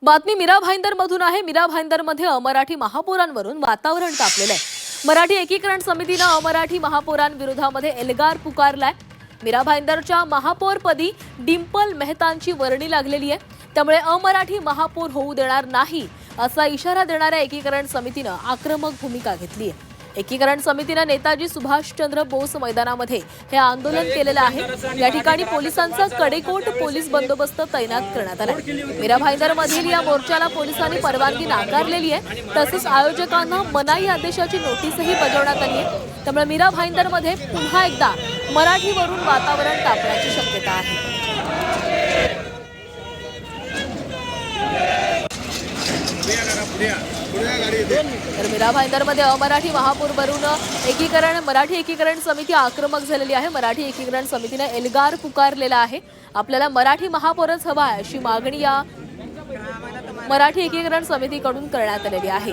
बातमी मीरा भाईंदर मधून आहे। मीरा भाईंदर मध्ये अमराठी महापौरांवरून वातावरण तापलेलं आहे। मराठी एकीकरण समितीने अमराठी महापौरांविरोधामध्ये एल्गार पुकारलाय। मीरा भाईंदरच्या महापौरपदी डिंपल मेहतांची वर्णी लागलेली आहे। त्यामुळे अमराठी महापौर होऊ देणार नाही असा इशारा देणाऱ्या एकीकरण समितीने आक्रमक भूमिका घेतली आहे। एकीकरण समितीने नेताजी सुभाषचंद्र बोस मैदानामध्ये हे आंदोलन केलेलं आहे। या ठिकाणी पोलिसांचा कडेकोट पोलीस बंदोबस्त तैनात करण्यात आला। मीरा भाईंदर मधील या मोर्चाला पोलिसांनी परवानगी नाकारलेली आहे। तसेच आयोजकांना मनाई आदेशाची नोटीसही बजावण्यात आली आहे। त्यामुळे मीरा भाईंदर मध्ये पुन्हा एकदा मराठीवरून वातावरण तापण्याची शक्यता आहे। तर मीरा भाईंदर मध्ये अमराठी महापौरवरून मराठी एकीकरण समिती आक्रमक झालेली आहे। मराठी एकीकरण समितीने एल्गार पुकारलेला आहे। आपल्याला मराठी महापौरच हवा आहे अशी मागणी या मराठी एकीकरण समितीकडून करण्यात आलेली आहे।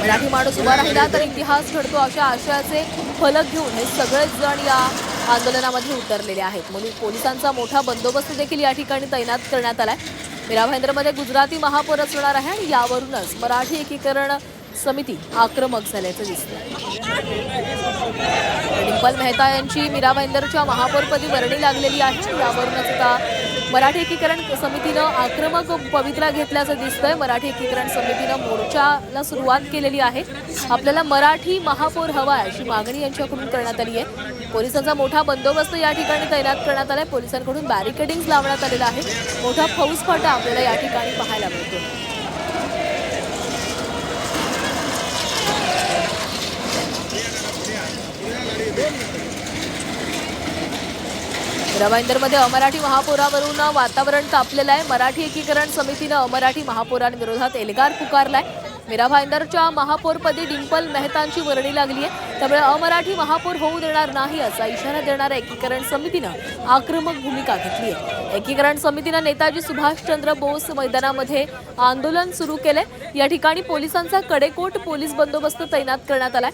मराठी माणूस उभा राहिला तर इतिहास घडतो अशा आशयाचे फलक घेऊन हे सगळेच जण या आंदोलनामध्ये उतरलेले आहेत। म्हणून पोलिसांचा मोठा बंदोबस्त देखील या ठिकाणी तैनात करण्यात आलाय। मीरा भाईंदरमध्ये गुजराती महापौर असणार आहे आणि यावरूनच मराठी एकीकरण समिती आक्रमक झाल्याचं दिसतं। डिंपल मेहता यांची मीरा भाईंदरच्या महापौरपदी वर्णी लागलेली आहे। यावरूनच आता मराठी एकीकरण समितीनं आक्रमक पवित्रा घेतल्याचं दिसतंय। मराठी एकीकरण समितीनं मोर्चाला सुरुवात केलेली आहे। आपल्याला मराठी महापौर हवा आहे अशी मागणी यांच्याकडून करण्यात आली आहे। पोलिसांचा मोठा बंदोबस्त या ठिकाणी तैनात करण्यात आलाय। पोलिसांकडून बॅरिकेडिंग लावण्यात आलेला आहे। मोठा फौजफाटा आपल्याला या ठिकाणी पाहायला मिळतो। मीरा भाईंदरमध्ये अमराठी महापौरावरून वातावरण तापलेलं आहे। मराठी एकीकरण समितीने अमराठी महापौरांविरोधात एल्गार पुकारलाय। मीरा भाईंदरच्या महापौरपदी डिंपल मेहतांची वर्णी लागली आहे। त्यामुळे अमराठी महापौर होऊ देणार नाही असा इशारा देणाऱ्या एकीकरण समितीने आक्रमक भूमिका घेतली आहे। एकीकरण समितीने नेताजी सुभाषचंद्र बोस मैदानामध्ये आंदोलन सुरू केले। या ठिकाणी पोलिसांचा कडेकोट पोलीस बंदोबस्त तैनात करण्यात आलाय।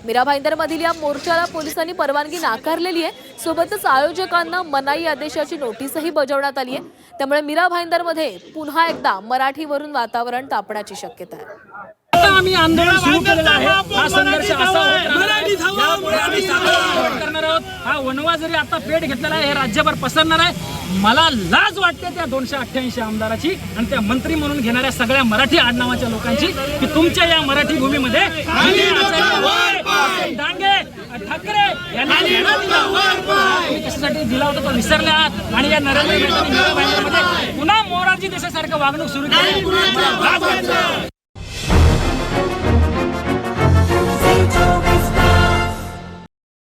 मीरा भाईंदर मधील या मोर्चाला पोलिसांनी परवानगी नाकारलेली आहे। सोबतच आयोजकांना मनाई आदेशाची नोटीसही बजावण्यात आली आहे। त्यामुळे मीरा भाईंदर मध्ये पुन्हा एकदा मराठीवरून वातावरण तापण्याची शक्यता आहे। आम्ही आंदोलन सुरू केलेलं आहे। हा संघर्ष असा करणार आहोत। हा वनवा जरी आता पेट घेतलेला आहे, हे राज्यभर पसरणार आहे। मला लाज वाटते त्या 288 आमदाराची आणि त्या मंत्री म्हणून घेणाऱ्या सगळ्या मराठी आडनावाच्या लोकांची की तुमच्या या मराठी भूमीमध्ये डांगे ठाकरे यांनी कशासाठी दिला होता तो विसरले आहात आणि या नरेंद्र मोदी पुन्हा मोरारजी देशासारखं वागणूक सुरू केली।